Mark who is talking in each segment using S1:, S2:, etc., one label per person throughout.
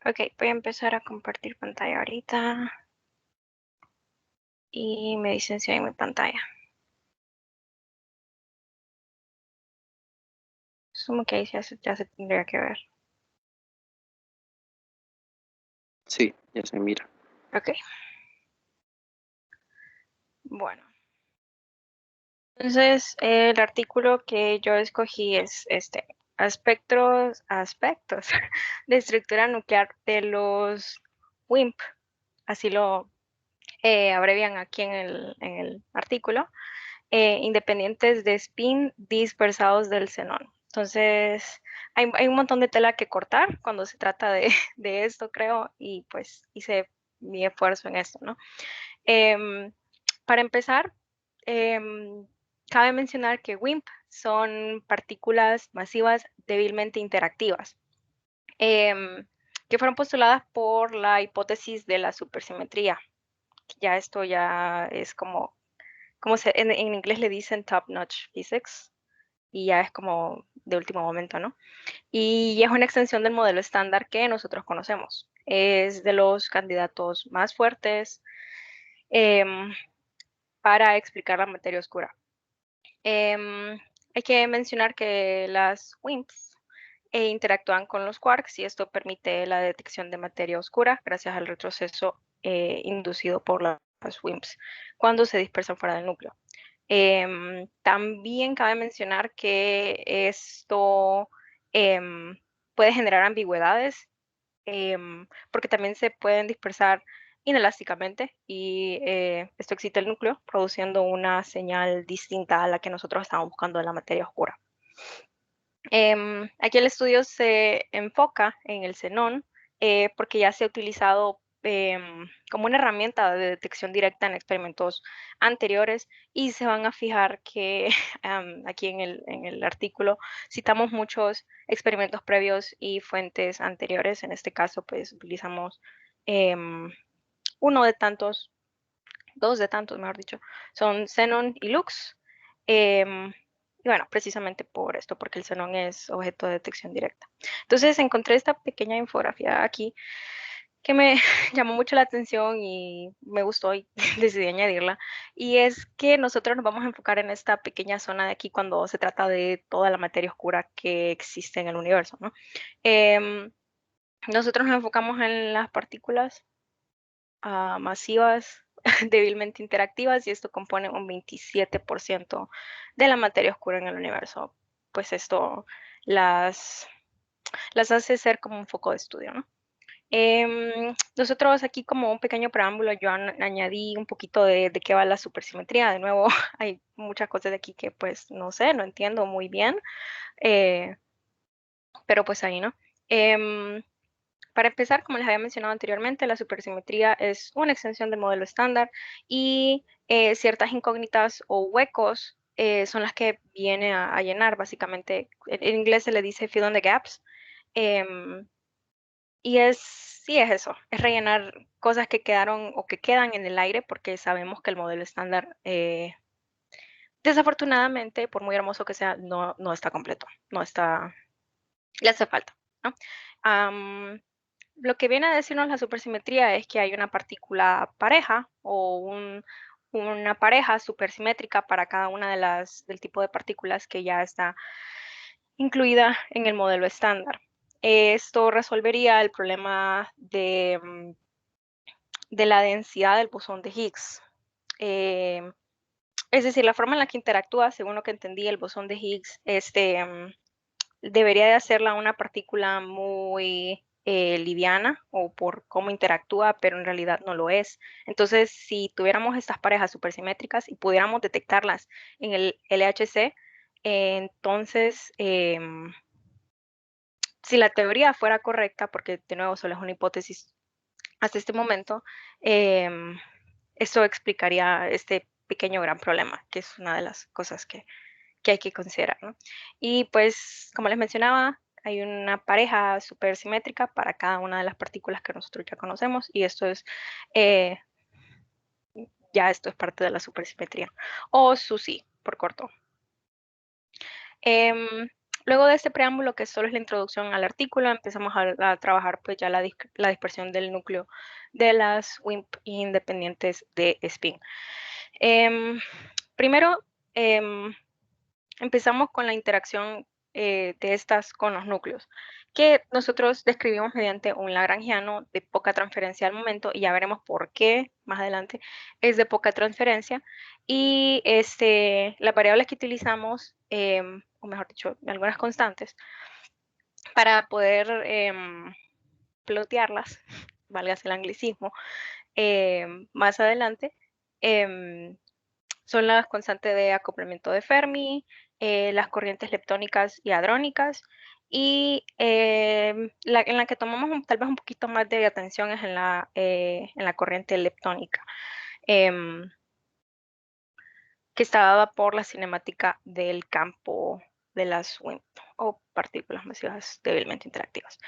S1: Ok, voy a empezar a compartir pantalla ahorita y me dicen si hay mi pantalla. Asumo que ahí ya se tendría que ver.
S2: Sí, ya se mira.
S1: Ok, bueno. Entonces, el artículo que yo escogí es aspectos de estructura nuclear de los WIMP, así lo abrevian aquí en el artículo. Independientes de spin dispersados del xenón. Entonces, hay un montón de tela que cortar cuando se trata de esto, creo, y pues hice mi esfuerzo en esto, ¿no? Em, para empezar, em, cabe mencionar que WIMP son partículas masivas débilmente interactivas, em, que fueron postuladas por la hipótesis de la supersimetría. Ya esto ya es como en inglés le dicen top-notch physics, y ya es como de último momento, ¿no? Y es una extensión del modelo estándar que nosotros conocemos. Es de los candidatos más fuertes em, para explicar la materia oscura. Em, hay que mencionar que las WIMPs interactúan con los quarks y esto permite la detección de materia oscura gracias al retroceso inducido por las WIMPs cuando se dispersan fuera del núcleo. También cabe mencionar que esto em, puede generar ambigüedades, porque también se pueden dispersar inelásticamente y esto excita el núcleo, produciendo una señal distinta a la que nosotros estamos buscando en la materia oscura. Aquí el estudio se enfoca en el xenón porque ya se ha utilizado como una herramienta de detección directa en experimentos anteriores y se van a fijar que aquí en el artículo citamos muchos experimentos previos y fuentes anteriores. En este caso, pues utilizamos em, uno de tantos, dos de tantos, mejor dicho, son Xenon y Lux. Y bueno, precisamente por esto, porque el xenón es objeto de detección directa. Entonces encontré esta pequeña infografía aquí que me llamó mucho la atención y me gustó y decidí añadirla. Y es que nosotros nos vamos a enfocar en esta pequeña zona de aquí cuando se trata de toda la materia oscura que existe en el universo, ¿no? Em, nosotros nos enfocamos en las partículas masivas, débilmente interactivas, y esto compone un 27% de la materia oscura en el universo. Pues esto las, las hace ser como un foco de estudio, ¿no? Nosotros aquí como un pequeño preámbulo, yo añadí un poquito de qué va la supersimetría. De nuevo, hay muchas cosas de aquí que pues no sé, no entiendo muy bien, eh, pero pues ahí, ¿no? Em, para empezar, como les había mencionado anteriormente, la supersimetría es una extensión del modelo estándar y ciertas incógnitas o huecos son las que viene a llenar, básicamente. En inglés se le dice fill in the gaps. em, y sí es eso, es rellenar cosas que quedaron o que quedan en el aire porque sabemos que el modelo estándar, desafortunadamente, por muy hermoso que sea, no está completo, no está, le hace falta, ¿no? Am, lo que viene a decirnos la supersimetría es que hay una partícula pareja o una pareja supersimétrica para cada una del tipo de partículas que ya está incluida en el modelo estándar. Esto resolvería el problema de la densidad del bosón de Higgs. Eh, es decir, la forma en la que interactúa, según lo que entendí, el bosón de Higgs, debería de hacerla una partícula muy liviana o por cómo interactúa, pero en realidad no lo es. Entonces, si tuviéramos estas parejas supersimétricas y pudiéramos detectarlas en el LHC, entonces, si la teoría fuera correcta, porque de nuevo solo es una hipótesis hasta este momento, em, eso explicaría este pequeño gran problema, que es una de las cosas que hay que considerar, ¿no? Y pues, como les mencionaba, hay una pareja supersimétrica para cada una de las partículas que nosotros ya conocemos y eh, esto es parte de la supersimetría, o SUSY por corto. Em, Luego de este preámbulo, que solo es la introducción al artículo, empezamos a trabajar pues ya la dispersión del núcleo de las WIMP independientes de spin. Primero, empezamos con la interacción de estas con los núcleos, que nosotros describimos mediante un lagrangiano de poca transferencia al momento, y ya veremos por qué más adelante es de poca transferencia. Y las variables que utilizamos, o mejor dicho, algunas constantes, para poder plotearlas, valga el anglicismo, más adelante, em, son las constantes de acoplamiento de Fermi, las corrientes leptónicas y hadrónicas, y en la que tomamos tal vez un poquito más de atención es en la corriente leptónica, em, que está dada por la cinemática del campo de las WIMP, o partículas masivas débilmente interactivas,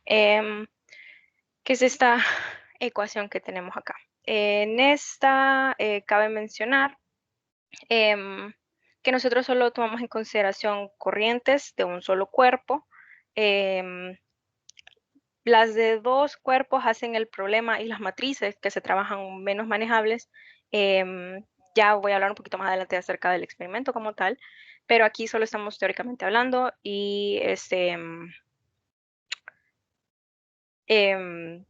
S1: que es esta ecuación que tenemos acá. En esta cabe mencionar que nosotros solo tomamos en consideración corrientes de un solo cuerpo. em, las de dos cuerpos hacen el problema, y las matrices que se trabajan menos manejables. Ya voy a hablar un poquito más adelante acerca del experimento como tal, pero aquí solo estamos teóricamente hablando, y em,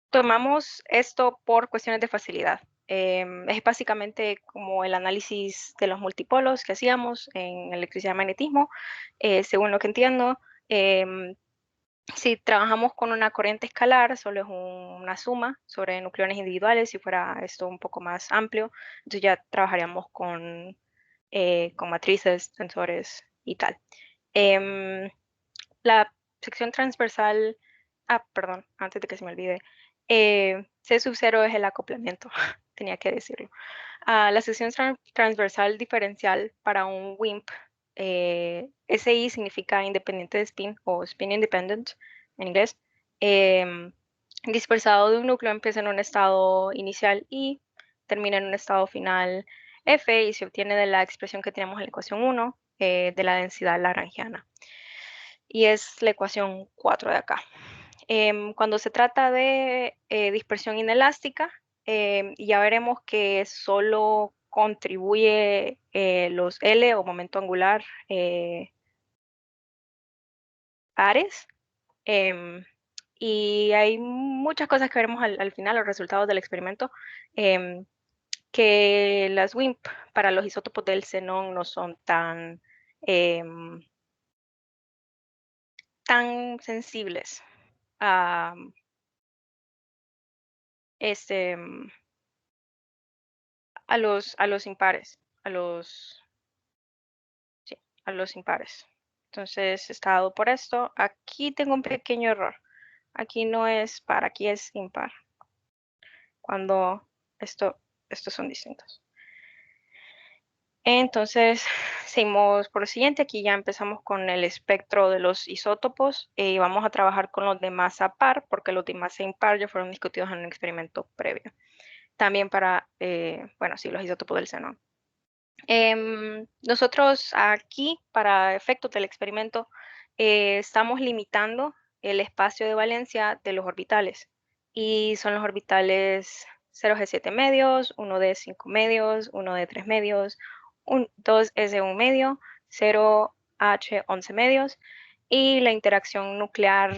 S1: tomamos esto por cuestiones de facilidad. Es básicamente como el análisis de los multipolos que hacíamos en electricidad y magnetismo, según lo que entiendo. em, si trabajamos con una corriente escalar, solo es una suma sobre nucleones individuales. Si fuera esto un poco más amplio, entonces ya trabajaríamos con matrices, tensores y tal. Em, la sección transversal, perdón, antes de que se me olvide, C sub 0 es el acoplamiento, tenía que decirlo. La sección transversal diferencial para un WIMP, SI significa independiente de spin, o spin independent en inglés. em, Dispersado de un núcleo, empieza en un estado inicial y termina en un estado final F, y se obtiene de la expresión que tenemos en la ecuación 1, de la densidad lagrangiana. Y es la ecuación 4 de acá. Cuando se trata de dispersión inelástica, ya veremos que solo contribuye los L, o momento angular, pares. em, y hay muchas cosas que veremos al final, los resultados del experimento, em, que las WIMP para los isótopos del xenón no son tan sensibles a, este, a los impares, sí, a los impares. Entonces, está dado por esto. Aquí tengo un pequeño error. Aquí no es par, aquí es impar. Cuando estos son distintos. Entonces, seguimos por lo siguiente. Aquí ya empezamos con el espectro de los isótopos, y vamos a trabajar con los de masa par, porque los de masa impar ya fueron discutidos en un experimento previo. También para, bueno, sí, los isótopos del xenón. Nosotros aquí, para efectos del experimento, estamos limitando el espacio de valencia de los orbitales, y son los orbitales 0G7 medios, 1D5 medios, 1D3 medios, 2S1 medio, 0H11 medios, y la interacción nuclear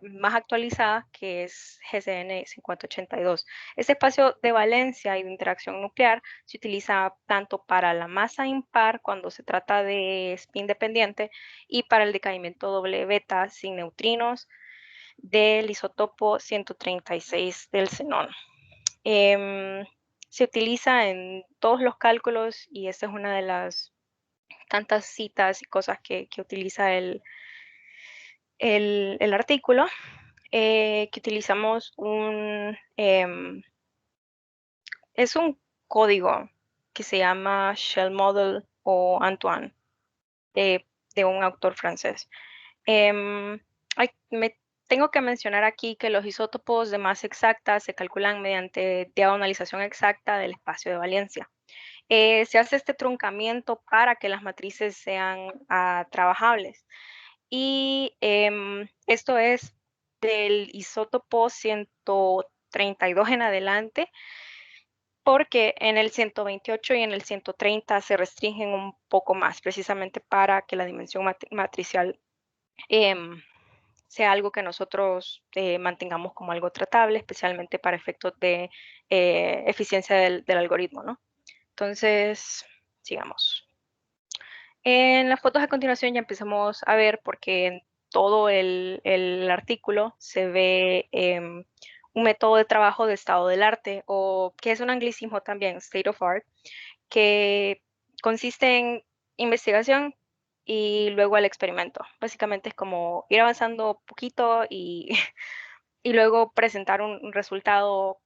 S1: más actualizada, que es GCN 5082. Este espacio de valencia y de interacción nuclear se utiliza tanto para la masa impar, cuando se trata de spin dependiente, y para el decaimiento doble beta sin neutrinos del isótopo 136 del xenón. Se utiliza en todos los cálculos, y esta es una de las tantas citas y cosas que utiliza el artículo, que utilizamos es un código que se llama Shell Model, o Antoine, de, de un autor francés. Em, me tengo que mencionar aquí que los isótopos de masa exacta se calculan mediante diagonalización exacta del espacio de valencia. se hace este truncamiento para que las matrices sean trabajables. Y esto es del isótopo 132 en adelante, porque en el 128 y en el 130 se restringen un poco más, precisamente para que la dimensión matricial sea algo que nosotros mantengamos como algo tratable, especialmente para efectos de eficiencia del algoritmo, ¿no? Entonces, sigamos. En las fotos a continuación ya empezamos a ver, porque en todo el artículo se ve un método de trabajo de estado del arte, o que es un anglicismo también, state of art, que consiste en investigación y luego el experimento. Básicamente es como ir avanzando poquito y, y luego presentar un resultado.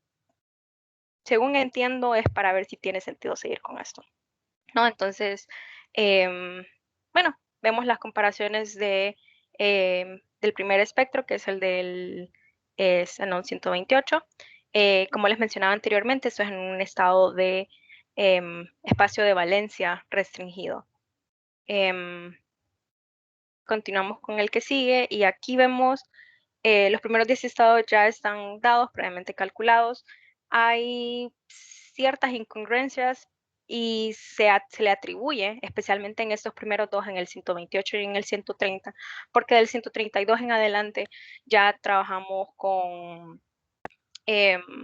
S1: Según entiendo, es para ver si tiene sentido seguir con esto, ¿no? Entonces, bueno, vemos las comparaciones del primer espectro, que es el del Xenon 128. Como les mencionaba anteriormente, esto es en un estado de espacio de valencia restringido. Continuamos con el que sigue y aquí vemos los primeros 10 estados ya están dados, previamente calculados. Hay ciertas incongruencias y se le atribuye, especialmente en estos primeros dos, en el 128 y en el 130, porque del 132 en adelante ya trabajamos em,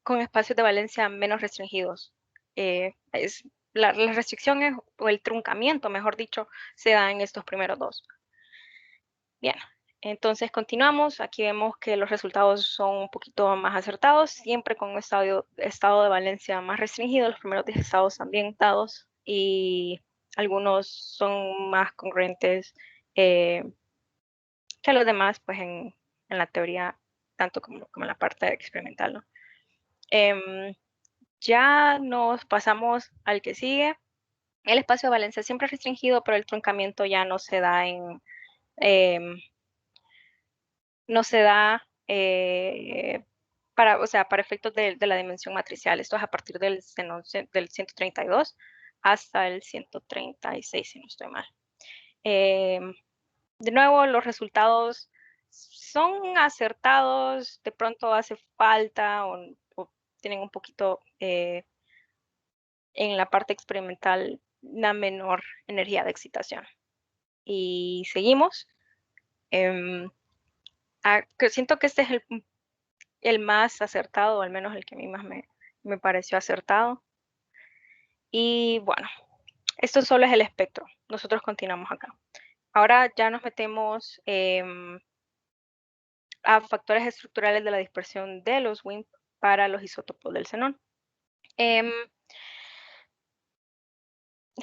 S1: con espacios de valencia menos restringidos. Las restricciones o el truncamiento, mejor dicho, se da en estos primeros dos. Bien, entonces continuamos. Aquí vemos que los resultados son un poquito más acertados, siempre con un estado de valencia más restringido. Los primeros 10 estados también dados y algunos son más congruentes eh, que los demás, pues en la teoría, tanto como en la parte experimental, ¿no? Em, ya nos pasamos al que sigue. El espacio de valencia siempre es restringido, pero el truncamiento ya no se da em, no se da para, o sea, para efectos de la dimensión matricial. Esto es a partir del 132 hasta el 136, si no estoy mal. De nuevo, los resultados son acertados, de pronto hace falta o tienen un poquito en la parte experimental una menor energía de excitación. Y seguimos. Siento que este es el más acertado, o al menos el que a mí más me pareció acertado. Y bueno, esto solo es el espectro. Nosotros continuamos acá. Ahora ya nos metemos a factores estructurales de la dispersión de los WIMP para los isótopos del xenón.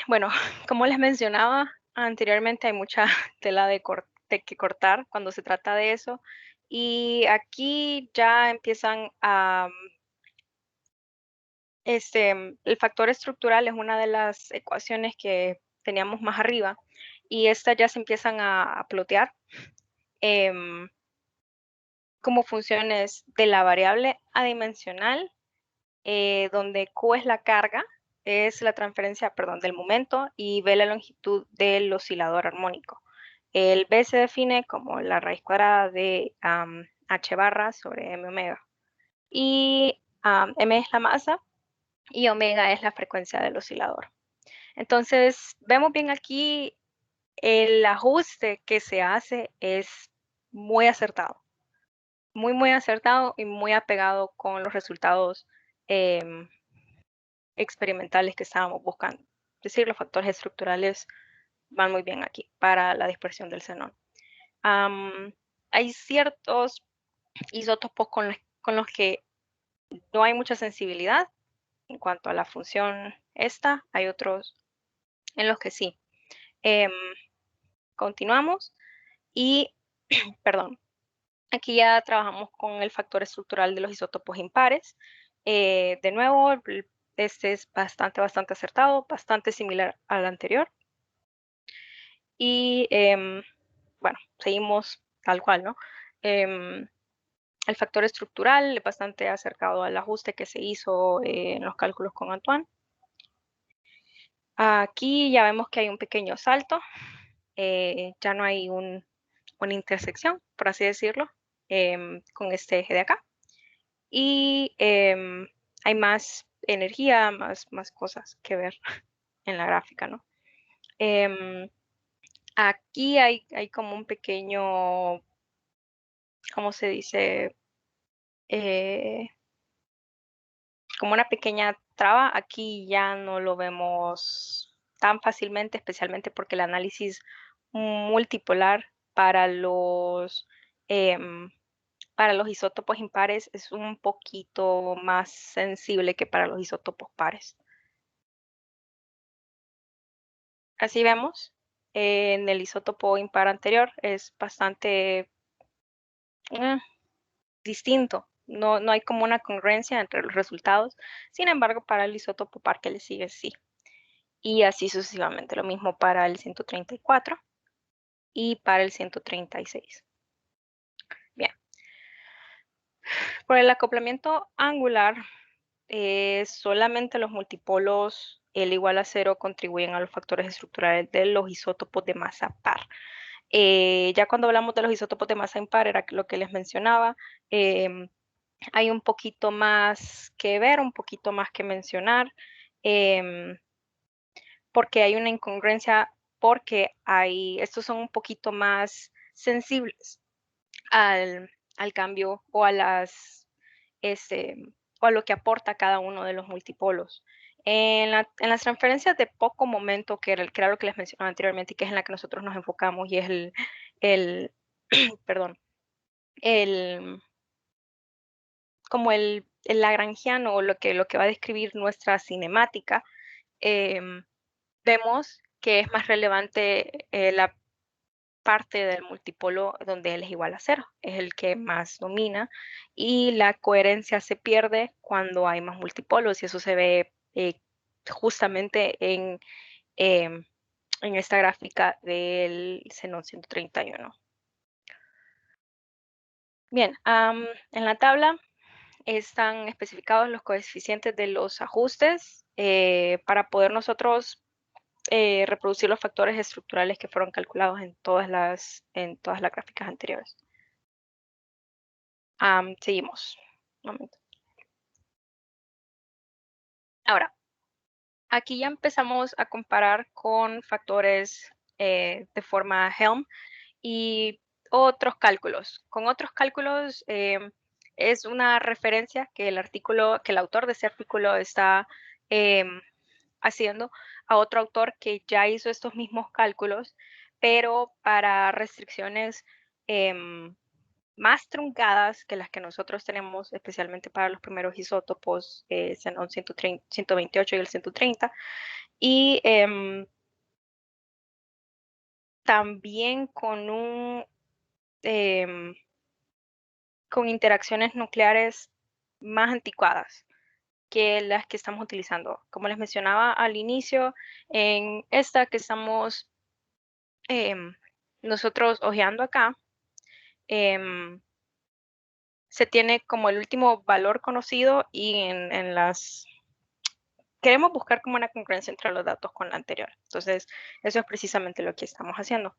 S1: Bueno, como les mencionaba anteriormente, hay mucha tela de que cortar cuando se trata de eso. Y aquí ya empiezan el factor estructural es una de las ecuaciones que teníamos más arriba y estas ya se empiezan a plotear como funciones de la variable adimensional, donde Q es la carga, es la transferencia, perdón, del momento y B la longitud del oscilador armónico. El B se define como la raíz cuadrada de H barra sobre M omega. Y M es la masa y omega es la frecuencia del oscilador. Entonces, vemos bien aquí el ajuste que se hace es muy acertado, muy acertado y muy apegado con los resultados experimentales que estábamos buscando. Es decir, los factores estructurales van muy bien aquí para la dispersión del xenón. Hay ciertos isótopos con los que no hay mucha sensibilidad en cuanto a la función esta, hay otros en los que sí. Continuamos y, perdón, aquí ya trabajamos con el factor estructural de los isótopos impares. De nuevo, este es bastante acertado, bastante similar al anterior. Y bueno, seguimos tal cual, ¿no? el factor estructural es bastante acercado al ajuste que se hizo en los cálculos con Antoine. Aquí ya vemos que hay un pequeño salto, ya no hay una intersección, por así decirlo, con este eje de acá. Y hay más energía, más cosas que ver en la gráfica, ¿no? Aquí hay como un pequeño, ¿cómo se dice? Como una pequeña traba. Aquí ya no lo vemos tan fácilmente, especialmente porque el análisis multipolar em, para los isótopos impares es un poquito más sensible que para los isótopos pares. Así vemos, en el isótopo impar anterior es bastante eh, distinto. No hay como una congruencia entre los resultados. Sin embargo, para el isótopo par que le sigue, sí. Y así sucesivamente. Lo mismo para el 134 y para el 136. Bien. Por el acoplamiento angular, solamente los multipolos L igual a 0 contribuyen a los factores estructurales de los isótopos de masa par. Ya cuando hablamos de los isótopos de masa impar, era lo que les mencionaba, hay un poquito más que ver, un poquito más que mencionar, porque hay una incongruencia, porque estos son un poquito más sensibles al cambio o o a lo que aporta cada uno de los multipolos. En las transferencias de poco momento, que era lo que les mencionaba anteriormente y que es en la que nosotros nos enfocamos y es el perdón, el, como el lagrangiano o lo que va a describir nuestra cinemática, em, vemos que es más relevante la parte del multipolo donde L es igual a 0, es el que más domina, y la coherencia se pierde cuando hay más multipolos, y eso se ve justamente em, en esta gráfica del Xenón 131. Bien, en la tabla están especificados los coeficientes de los ajustes para poder nosotros reproducir los factores estructurales que fueron calculados en todas las gráficas anteriores. Seguimos. Un momento. Ahora, aquí ya empezamos a comparar con factores de forma Helm y otros cálculos. Con otros cálculos es una referencia que el autor de ese artículo está haciendo a otro autor que ya hizo estos mismos cálculos, pero para restricciones más truncadas que las que nosotros tenemos, especialmente para los primeros isótopos, xenón 128 y el 130, y también con interacciones nucleares más anticuadas que las que estamos utilizando. Como les mencionaba al inicio, en esta que estamos nosotros hojeando acá, se tiene como el último valor conocido y queremos buscar como una congruencia entre los datos con la anterior. Entonces, eso es precisamente lo que estamos haciendo.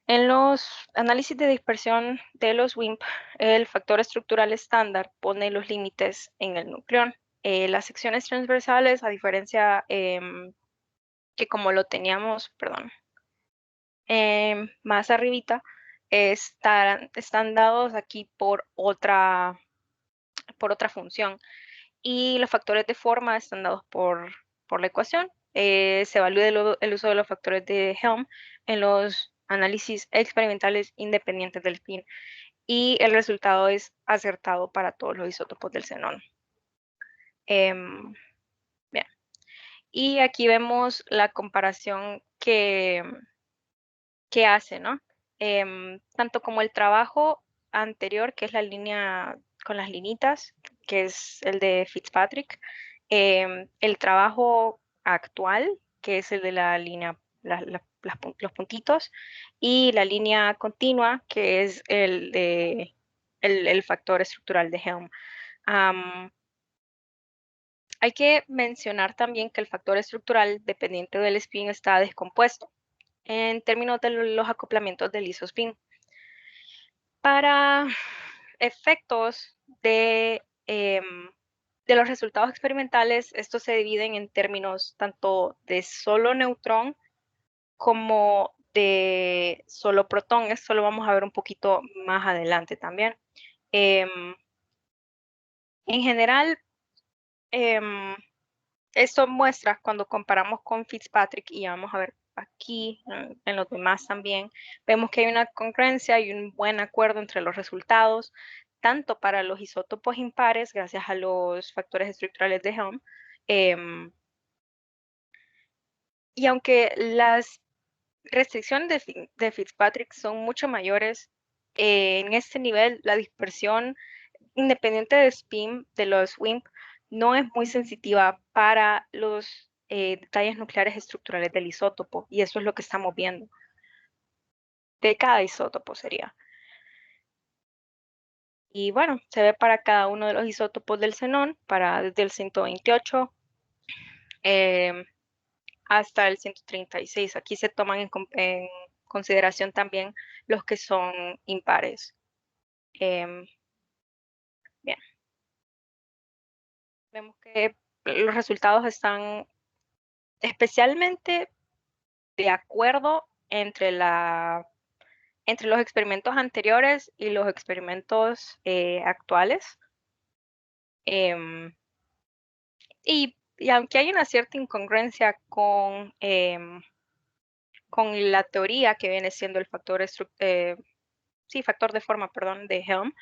S1: En los análisis de dispersión de los WIMP, el factor estructural estándar pone los límites en el nucleón. Las secciones transversales, a diferencia que como lo teníamos, perdón, más arribita, están dados aquí por otra función. Y los factores de forma están dados por la ecuación. Se evalúa el uso de los factores de Helm en los análisis experimentales independientes del spin y el resultado es acertado para todos los isótopos del xenón. Bien. Y aquí vemos la comparación que hace, ¿no? Tanto como el trabajo anterior, que es la línea con las linitas, que es el de Fitzpatrick, el trabajo actual, que es el de la línea, los puntitos, y la línea continua, que es el de el factor estructural de Helm. Hay que mencionar también que el factor estructural dependiente del spin está descompuesto en términos de los acoplamientos del isospin. Para efectos de los resultados experimentales, estos se dividen en términos tanto de solo neutrón como de solo protón. Esto lo vamos a ver un poquito más adelante también. En general, esto muestra cuando comparamos con Fitzpatrick, y vamos a ver aquí en los demás también, vemos que hay una congruencia y un buen acuerdo entre los resultados, tanto para los isótopos impares, gracias a los factores estructurales de Helm, y aunque las restricciones de Fitzpatrick son mucho mayores, en este nivel la dispersión independiente de spin de los WIMP no es muy sensitiva para los detalles nucleares estructurales del isótopo, y eso es lo que estamos viendo. De cada isótopo sería. Y bueno, se ve para cada uno de los isótopos del xenón, desde el 128 hasta el 136. Aquí se toman en consideración también los que son impares. Bien. Vemos que los resultados están especialmente de acuerdo entre los experimentos anteriores y los experimentos actuales. Y aunque hay una cierta incongruencia con la teoría que viene siendo el factor factor de forma, perdón, de Helm,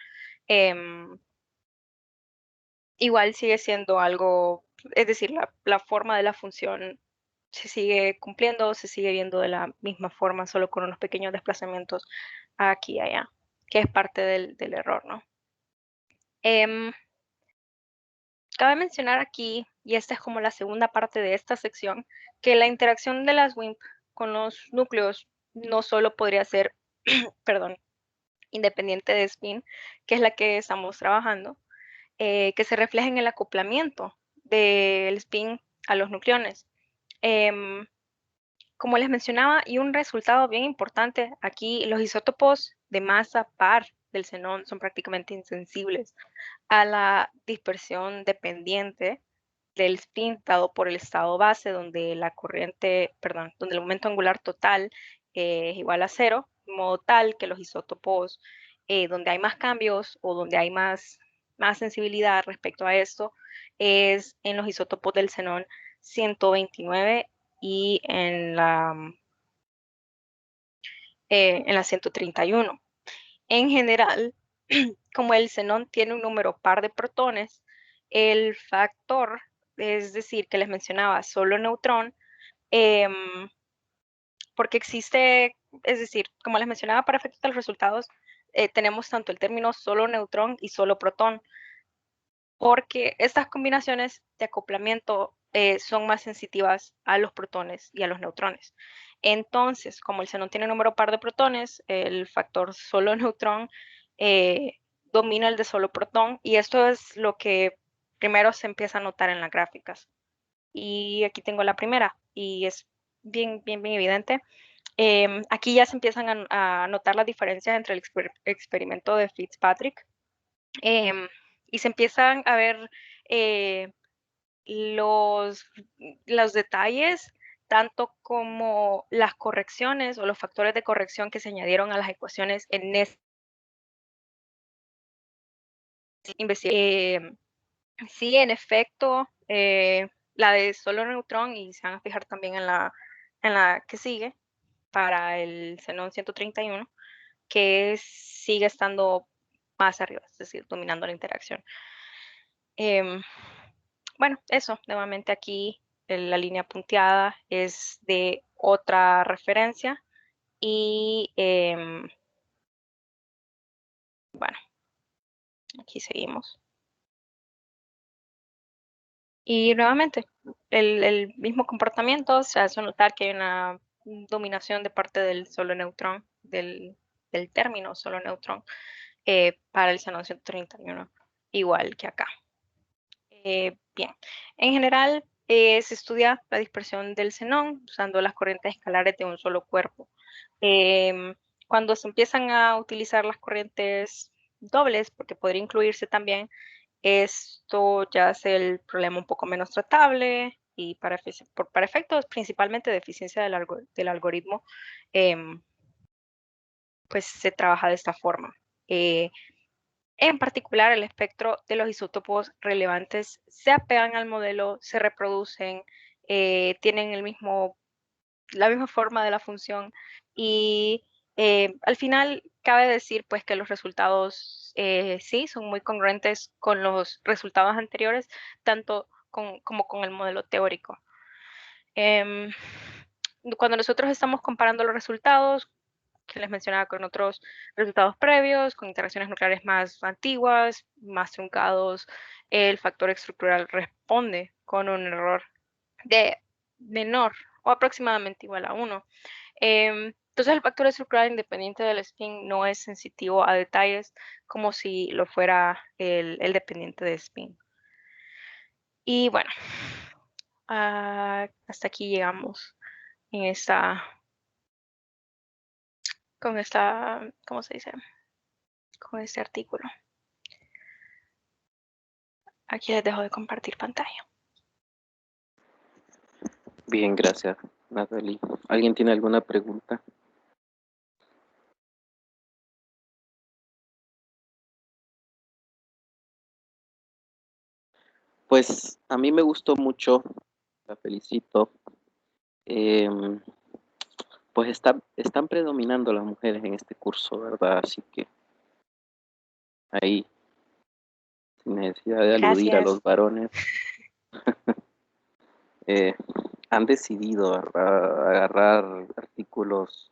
S1: igual sigue siendo algo, es decir, la forma de la función se sigue cumpliendo, se sigue viendo de la misma forma, solo con unos pequeños desplazamientos aquí y allá, que es parte del error, ¿no? Cabe mencionar aquí, y esta es como la segunda parte de esta sección, que la interacción de las WIMP con los núcleos no solo podría ser, perdón, independiente de spin, que es la que estamos trabajando, que se refleja en el acoplamiento del spin a los nucleones. Como les mencionaba, y un resultado bien importante, aquí los isótopos de masa par del xenón son prácticamente insensibles a la dispersión dependiente del spin dado por el estado base, donde donde el momento angular total es igual a 0, de modo tal que los isótopos donde hay más cambios o donde hay más sensibilidad respecto a esto es en los isótopos del xenón 129 y en la 131. En general, como el xenón tiene un número par de protones, el factor, es decir, que les mencionaba, solo neutrón, porque existe, es decir, como les mencionaba, para efectos de los resultados, tenemos tanto el término solo neutrón y solo protón, porque estas combinaciones de acoplamiento son más sensitivas a los protones y a los neutrones. Entonces, como el xenón tiene número par de protones, el factor solo neutrón domina el de solo protón, y esto es lo que primero se empieza a notar en las gráficas. Y aquí tengo la primera, y es bien evidente. Aquí ya se empiezan a notar las diferencias entre el experimento de Fitzpatrick, y se empiezan a ver los detalles, tanto como las correcciones o los factores de corrección que se añadieron a las ecuaciones en esta investigación. Sí, en efecto, la de solo neutrón, y se van a fijar también en la que sigue, para el xenón 131, que sigue estando más arriba, es decir, dominando la interacción. Bueno, eso, nuevamente aquí la línea punteada es de otra referencia, y bueno, aquí seguimos. Y nuevamente, el mismo comportamiento, se hace notar que hay una dominación de parte del solo neutrón, del término solo neutrón. para el xenón 131, igual que acá. Bien, en general se estudia la dispersión del xenón usando las corrientes escalares de un solo cuerpo. Cuando se empiezan a utilizar las corrientes dobles, porque podría incluirse también, esto ya hace el problema un poco menos tratable y para efectos principalmente de eficiencia del algoritmo, pues se trabaja de esta forma. En particular, el espectro de los isótopos relevantes se apegan al modelo, se reproducen, tienen la misma forma de la función y al final cabe decir pues que los resultados sí son muy congruentes con los resultados anteriores, tanto como con el modelo teórico. Em, Cuando nosotros estamos comparando los resultados, que les mencionaba, con otros resultados previos, con interacciones nucleares más antiguas, más truncados, el factor estructural responde con un error de menor o aproximadamente igual a 1. Entonces el factor estructural independiente del spin no es sensitivo a detalles como si lo fuera el dependiente de spin. Y bueno, hasta aquí llegamos en ¿cómo se dice? Con este artículo. Aquí les dejo de compartir pantalla.
S2: Bien, gracias, Natalie. ¿Alguien tiene alguna pregunta? Pues a mí me gustó mucho, la felicito. Em, pues están predominando las mujeres en este curso, ¿verdad? Así que ahí, sin necesidad de aludir a los
S1: Gracias.
S2: varones, eh, han decidido, ¿verdad?, agarrar artículos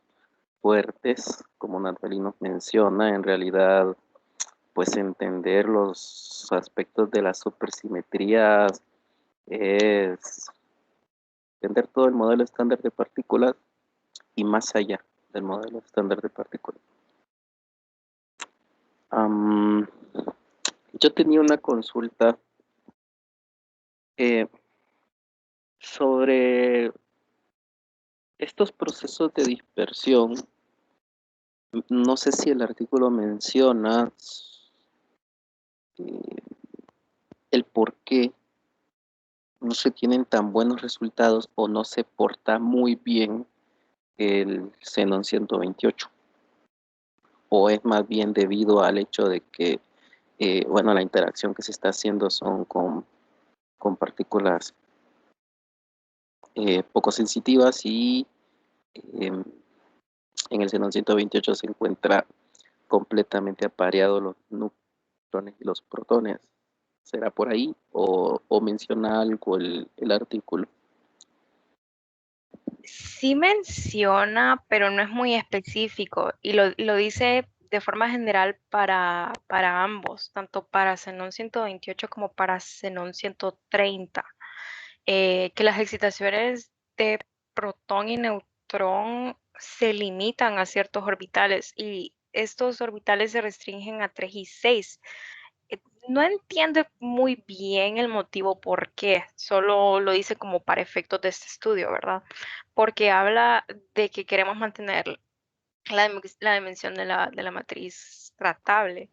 S2: fuertes, como Natalie nos menciona, en realidad, pues entender los aspectos de las supersimetrías es entender todo el modelo estándar de partículas y más allá del modelo estándar de partículas. Am, yo tenía una consulta eh, sobre estos procesos de dispersión. No sé si el artículo menciona eh, el por qué no se tienen tan buenos resultados o no se porta muy bien el Xenon 128, o es más bien debido al hecho de que, bueno, la interacción que se está haciendo son con partículas poco sensitivas y eh, en el Xenon 128 se encuentra completamente apareado los neutrones y los protones. ¿Será por ahí o menciona algo el artículo?
S1: Sí menciona, pero no es muy específico y lo dice de forma general para ambos, tanto para Xenón 128 como para Xenón 130, que las excitaciones de protón y neutrón se limitan a ciertos orbitales y estos orbitales se restringen a 3 y 6. No entiendo muy bien el motivo por qué, solo lo dice como para efectos de este estudio, ¿verdad? Porque habla de que queremos mantener la dimensión de la matriz tratable.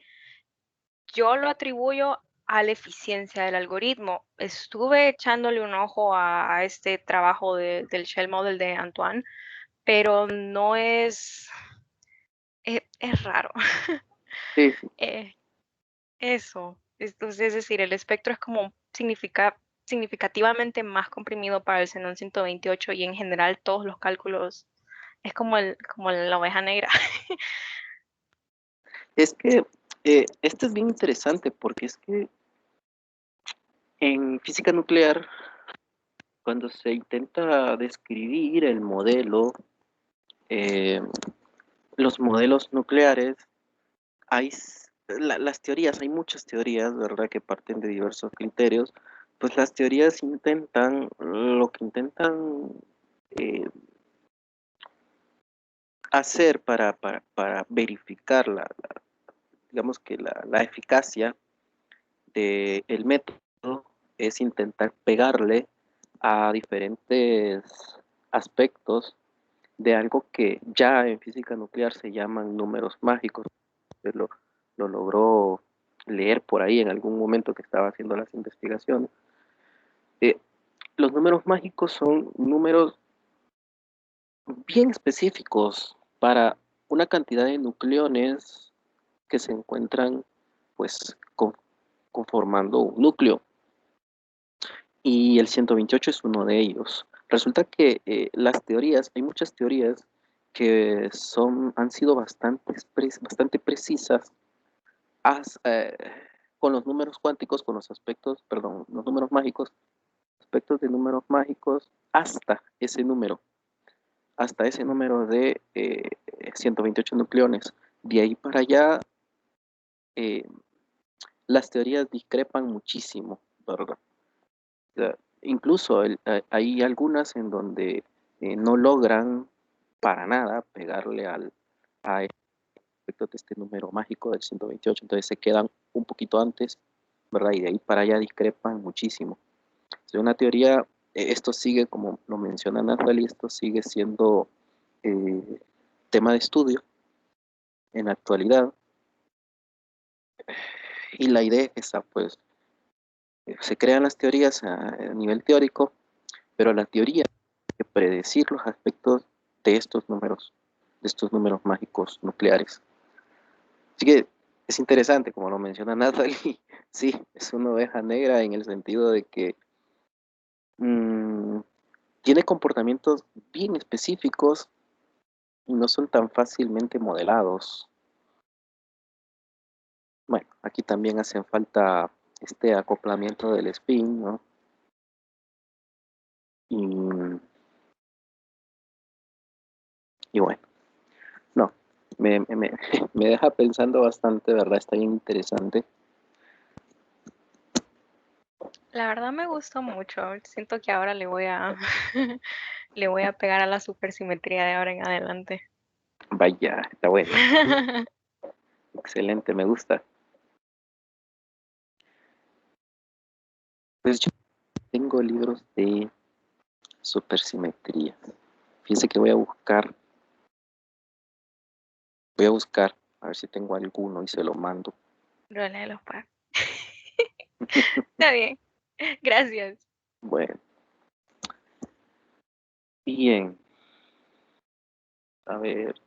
S1: Yo lo atribuyo a la eficiencia del algoritmo. Estuve echándole un ojo a este trabajo del Shell Model de Antoine, pero no es raro.
S2: Sí,
S1: Eh, Eso. Entonces, es decir, el espectro es como significativamente más comprimido para el xenón 128 y en general todos los cálculos es como la oveja negra.
S2: es que esto es bien interesante porque es que en física nuclear, cuando se intenta describir el modelo, eh, los modelos nucleares, las teorías, hay muchas teorías, ¿verdad?, que parten de diversos criterios. Pues las teorías lo que intentan eh, hacer para verificar digamos que la eficacia del método es intentar pegarle a diferentes aspectos de algo que ya en física nuclear se llaman números mágicos. Lo, lo logró leer por ahí en algún momento que estaba haciendo las investigaciones. Eh, los números mágicos son números bien específicos para una cantidad de nucleones que se encuentran pues conformando un núcleo y el 128 es uno de ellos. Resulta que las teorías, hay muchas teorías que han sido bastante precisas as- eh, con los números cuánticos, con los aspectos, perdón, los números mágicos, aspectos de números mágicos hasta ese número de 128 nucleones. De ahí para allá, eh, las teorías discrepan muchísimo, ¿verdad? O sea, incluso hay algunas en donde no logran para nada pegarle a efectos de este número mágico del 128, entonces se quedan un poquito antes, ¿verdad? Y de ahí para allá discrepan muchísimo. Es una teoría, esto sigue, como lo menciona Natalie, esto sigue siendo eh, tema de estudio en la actualidad, y la idea es esa, pues, se crean las teorías a nivel teórico, pero la teoría hay que predecir los aspectos de estos números mágicos nucleares. Así que es interesante, como lo menciona Natalie, sí, es una oveja negra en el sentido de que mmm, tiene comportamientos bien específicos y no son tan fácilmente modelados. Bueno, aquí también hacen falta este acoplamiento del spin, ¿no? Y, y bueno, no, me deja pensando bastante, ¿verdad? Está bien interesante.
S1: La verdad me gustó mucho. Siento que ahora le voy a le voy a pegar a la supersimetría de ahora en adelante.
S2: Vaya, está bueno. Excelente, me gusta. Pues yo tengo libros de supersimetría. Fíjense que voy a buscar a ver si tengo alguno y se lo mando.
S1: Duele de los padres. Está bien. Gracias.
S2: Bueno, bien. A ver.